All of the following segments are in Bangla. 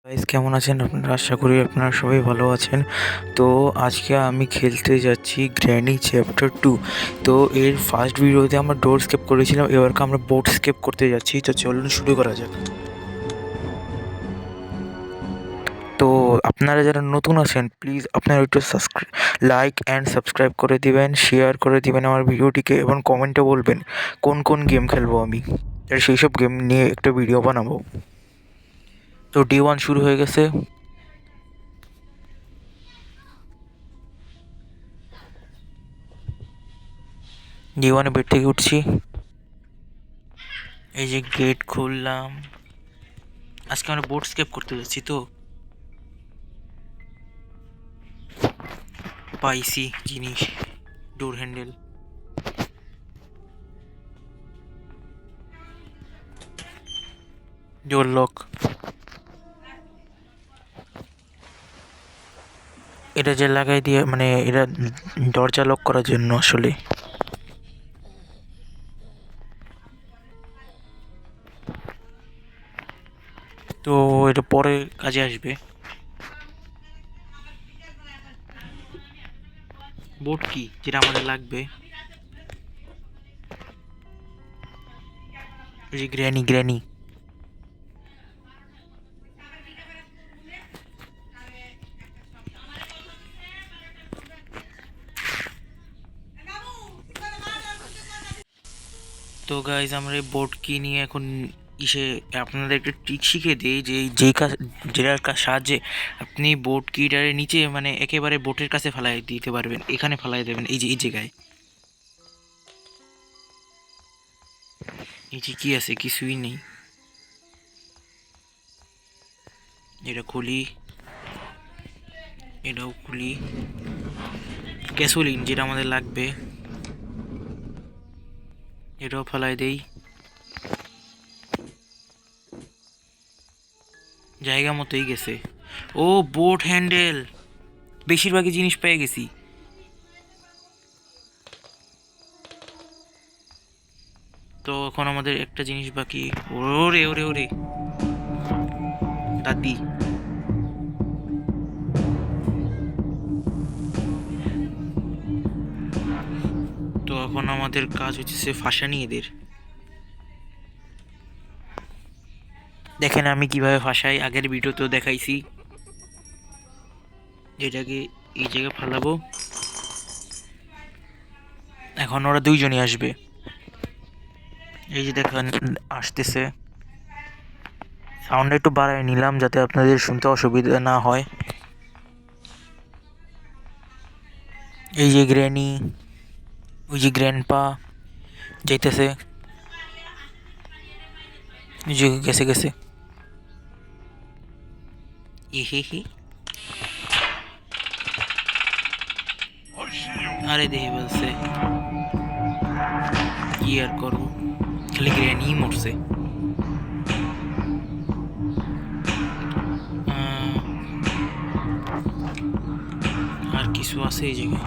গাইস কেমন আছেন আপনারা? আশা করি আপনারা সবাই ভালো আছেন। তো আজকে আমি খেলতে যাচ্ছি গ্র্যানি চ্যাপ্টার 2। তো এর ফার্স্ট ভিডিওতে আমরা ডোর স্কেপ করেছিলাম, এবারকে আমরা বোট স্কেপ করতে যাচ্ছি। তো চলুন শুরু করা যাক। তো আপনারা যারা নতুন আছেন প্লিজ আপনারা একটু লাইক অ্যান্ড সাবস্ক্রাইব করে দিবেন, শেয়ার করে দিবেন আমার ভিডিওটিকে, এবং কমেন্টে বলবেন কোন কোন গেম খেলবো আমি, আর সেই সব গেম নিয়ে একটা ভিডিও বানাবো। তো ডে 1 শুরু হয়ে গেছে। ডে 1-এ বেড থেকে উঠছি, এই যে গেট খুললাম। আজকে আমরা বোট স্কেপ করতে যাচ্ছি। তো পাইছি জিনিস, ডোর হ্যান্ডেল, ডোর লক। এটা যে লাগাই দিয়ে, মানে এটা দরজা লক করার জন্য আসলে। তো এটা পরে কাজে আসবে। বোট কি যেটা আমাদের লাগবে, ওই যে গ্র্যানি গ্র্যানি। তো গাইজ আমরা এই বোট কি নিয়ে এখন ইসে আপনাদের একটা ট্রিক শিখে দিই, যে যেই কাজ, যেটার সাহায্যে আপনি বোট কিটারে নিচে, মানে একেবারে বোটের কাছে ফেলাই দিতে পারবেন। এখানে ফেলাই দেবেন, এই যে এই জায়গায়। এই যে কি আছে, কিছুই নেই। এটা খুলি, এটাও খুলি। গ্যাসোলিন যেটা আমাদের লাগবে, এটাও ফেলাই দেই। জায়গা মতোই গেছে। ও বোট হ্যান্ডেল, বেশিরভাগই জিনিস পেয়ে গেছি। তো এখন আমাদের একটা জিনিস বাকি। ওরে ওরে ওরে দাদি। তো এখন আমাদের কাজ হচ্ছে ফাঁসানি এদের। দেখেন আমি কিভাবে ফাঁসাই, আগের ভিডিওতেও দেখাইছি। যেটাকে এই জায়গায় ফালাবো। এখন ওরা দুইজনই আসবে, এই যে দেখেন আসতেছে। সাউন্ড একটু বাড়ায় নিলাম যাতে আপনাদের শুনতে অসুবিধা না হয়। এই যে গ্র্যানি, ওই যে গ্র্যান্ডপা যাইতেছে, ওই যে গেছে গেছে। হি হি। আরে দেখে বলছে কি আর করবো, খালি গ্র্যানি মরছে। আর কিছু আছে এই জায়গায়?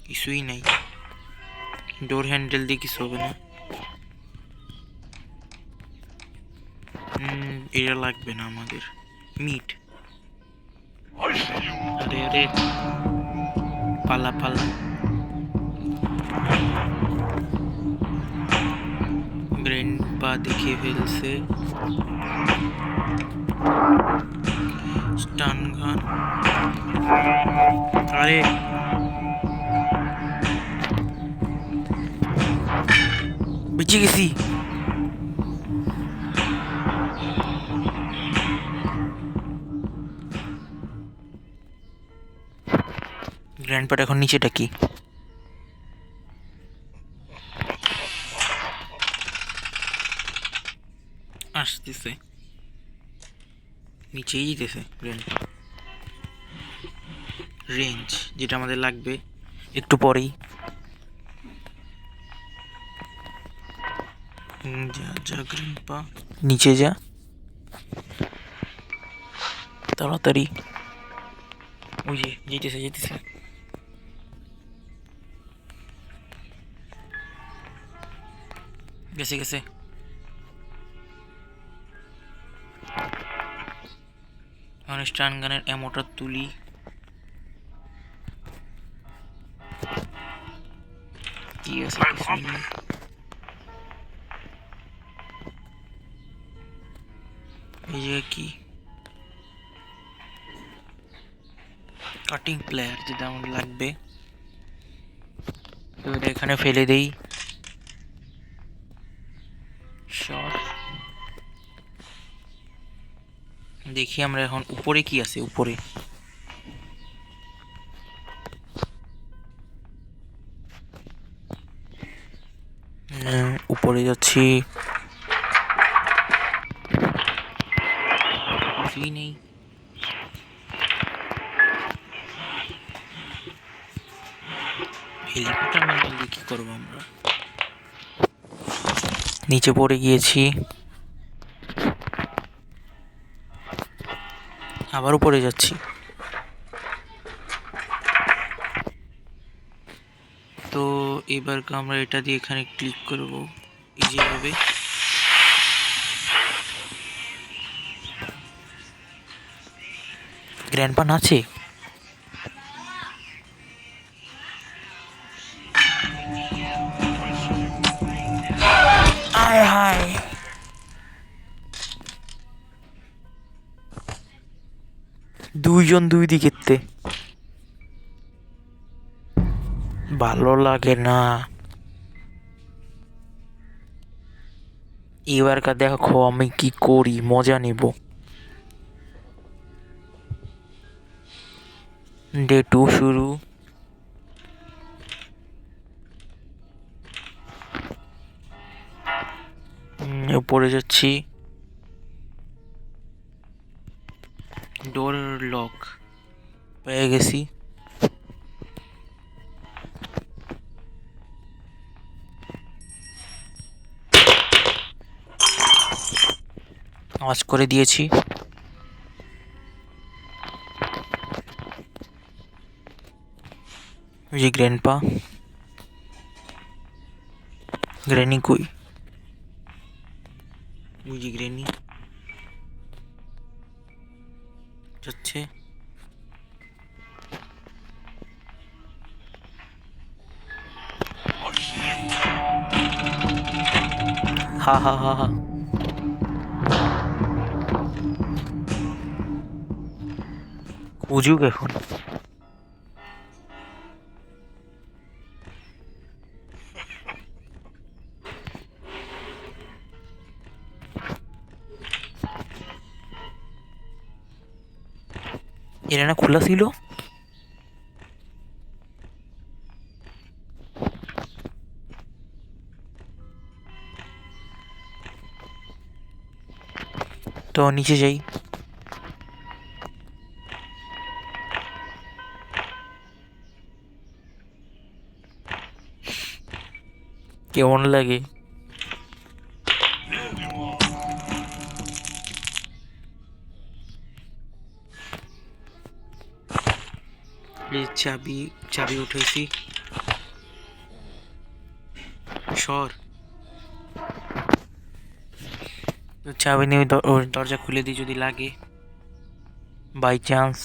কিছুই নাই। ডোর হ্যান্ডেল দিয়ে কিছু হবে না। এটা লাগবে না আমাদের। মিট। আরে আরে পালা পালা। গ্র্যান্ডপা দেখে ফেলছে। স্টান গান। আরে বেঁচে গেছি। গ্র্যান্ডপাটা এখন নিচেটা কি? আসতেছে, নিচেই যেতেছে গ্র্যান্ডপা। রেঞ্জ যেটা আমাদের লাগবে একটু পরেই। যা যা গ্র্যান্ডপা, নিচে যা তাড়াতাড়ি। ওই যে যেতেছে যেতেছে। গেছে গেছে। এখন স্টান গানের অ্যামোটা তুলি। কি আছে কিছুই নেই। এই যে কি কাটিং প্লেয়ার যেটা আমার লাগবে, তো এটা এখানে ফেলে দেই। শট। দেখি আমরা এখন উপরে কি আছে। উপরে উপরে যাচ্ছি, কিছুই নেই। হেলিকপ্টার না নিলে কি করবো আমরা? নিচে পড়ে গিয়েছি, আবার উপরে যাচ্ছি। তো এবার আমরা এটা দিয়ে এখানে ক্লিক করব, এই যেভাবে। গ্র্যান্ডপা নাচে। আয় হায়, দুইজন দুই দিকেতে, ভালো লাগে না। এবারকার দেখো আমি কি করি, মজা নিব। ডে 2 শুরু। উপরে যাচ্ছি, ডোর লক পেয়ে গেছি। আওয়াজ করে দিয়েছি। ওই যে গ্র্যান্ডপা, গ্র্যানি কই? ওই যে গ্র্যানি যাচ্ছে। হা হা হা হা, খুঁজুক এখন। এরা না খোলা ছিল। তো নিচে যাই। কেমন লাগে? প্লিজ চাবি, চাবি উঠেছি। সর। চাবি নিয়ে দরজা খুলে দিই যদি লাগে, বাই চান্স।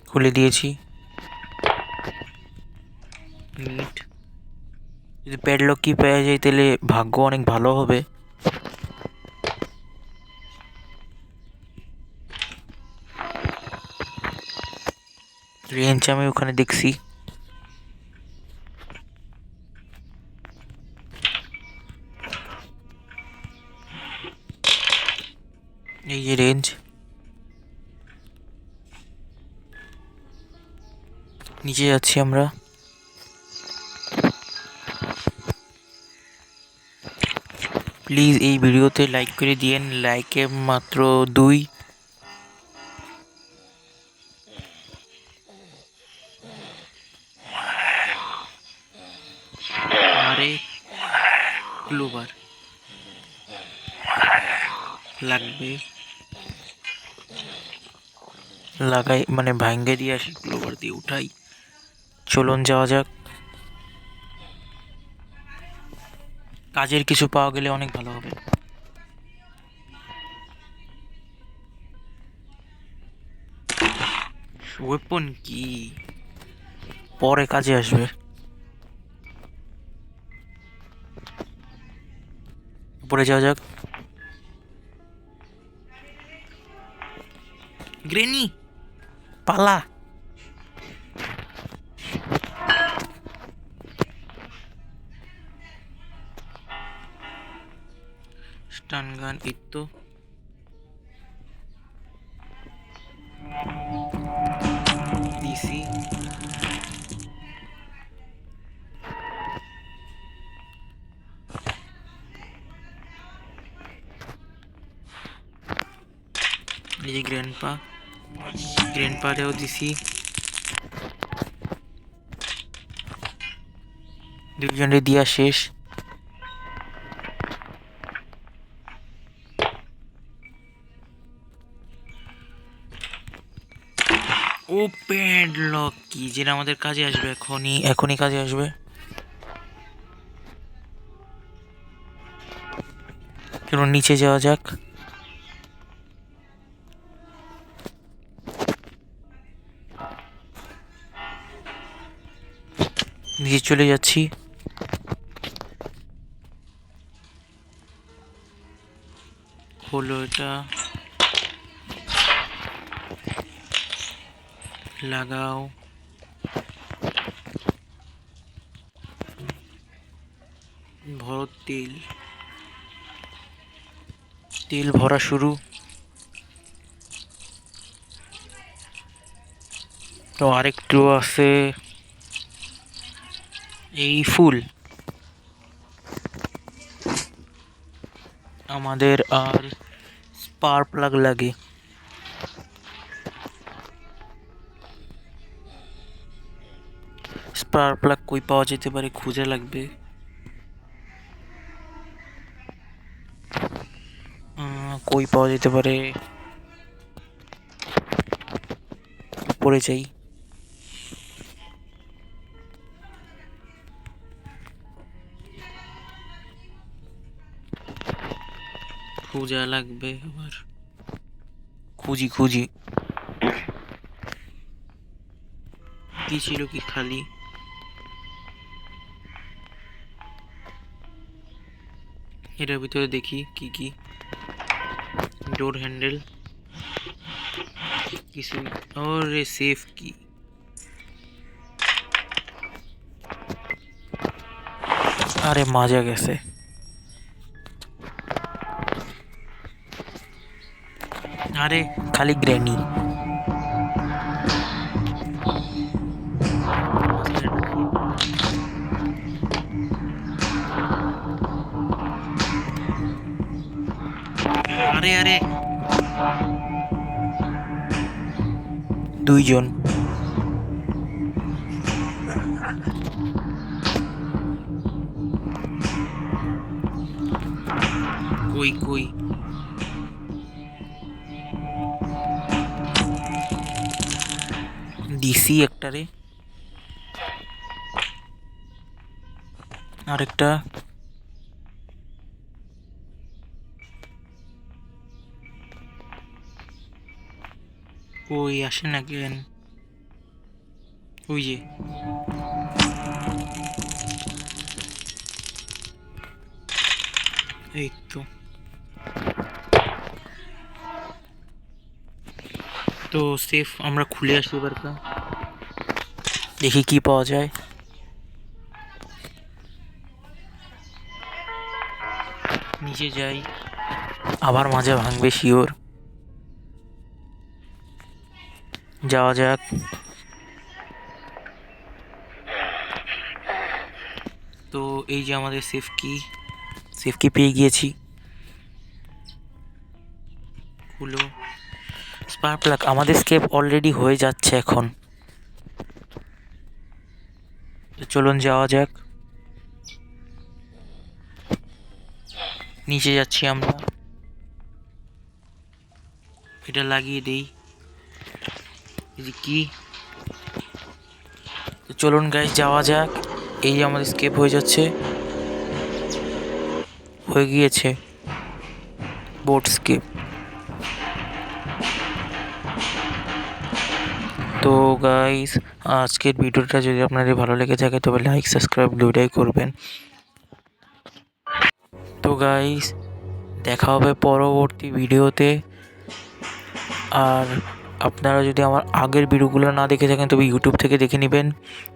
খুলে দিয়েছি। মিট, যদি প্যাডলক কি পেয়ে যায় তাহলে ভাগ্য অনেক ভালো হবে। রেঞ্জ আমি ওখানে দেখছি। এই যে রেঞ্জ, নিচে যাচ্ছি আমরা। প্লিজ এই ভিডিওতে লাইক করে দিয়েন, লাইকে মাত্র 2। আরে ক্লোবার লাগবে, লাগাই মানে ভাঙ্গে দিয়ে আসি, ক্লোবার দিয়ে উঠাই। চলুন যাওয়া যাক। কাজের কিছু পাওয়া গেলে অনেক ভালো হবে। ওয়েপন কি পরে কাজে আসবে। উপরে যাওয়া যাক। গ্রেনি পালা। স্টান গান এই তো। দিছি। এই যে গ্র্যান্ডপারেও দিছি। দুজনে দিয়া শেষ। ওপেন লক কি যেটা আমাদের কাজে আসবে, এখনই কাজে আসবে। চলুন নিচে যাওয়া যাক। নিচে চলে যাচ্ছি। হলো এটা লাগাও। ভরো তেল ভরা শুরু। তো আরেকটু আছে। এই ফুল আমাদের আর স্পার্ক প্লাগ লাগে। স্পার্ক প্লাগ কই পাওয়া যেতে পারে, খুঁজে লাগবে। কই পাওয়া যেতে পারে, পড়ে যাই। খুঁজা লাগবে আবার, খুঁজি কি ছিল কি খালি। এটার ভিতরে দেখি কি কি। ডোর হ্যান্ডেল কিছু। ওরে সেফ কি। আরে মজা গেছে। আরে খালি গ্র্যানি। আরে দুইজন। কই ডিসি একটারে। আরেকটা। ওই আসে না কেন, ওই যে এই তো সেফ আমরা খুলে আসি এবার। দেখি কি পাওয়া যায়। নিচে যাই, আবার মাঝে ভাঙবে শিওর। যাওয়া যাক। তো এই যে আমাদের সেফ কি পেয়ে গিয়েছি। খুলো স্পার্ক প্লাগ। আমাদের স্কেপ অলরেডি হয়ে যাচ্ছে এখন। তো চলুন যাওয়া যাক। নিচে যাচ্ছি আমরা। এটা লাগিয়ে দেই। কি। তো চলুন গাইস যাওয়া যাক। এই যে আমাদের স্কেপ হয়ে যাচ্ছে। হয়ে গিয়েছে বোর্ড স্কেপ। তো গাইস, আজকের ভিডিওটা যদি আপনাদের ভালো লেগে থাকে তবে লাইক সাবস্ক্রাইব দুইটাই করবেন। তো গাইস, দেখা হবে পরবর্তী ভিডিওতে। আর আপনারা যদি আমার আগের ভিডিওগুলো না দেখে থাকেন তবে ইউটিউব থেকে দেখে নেবেন।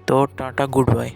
তো টাটা, গুড বাই।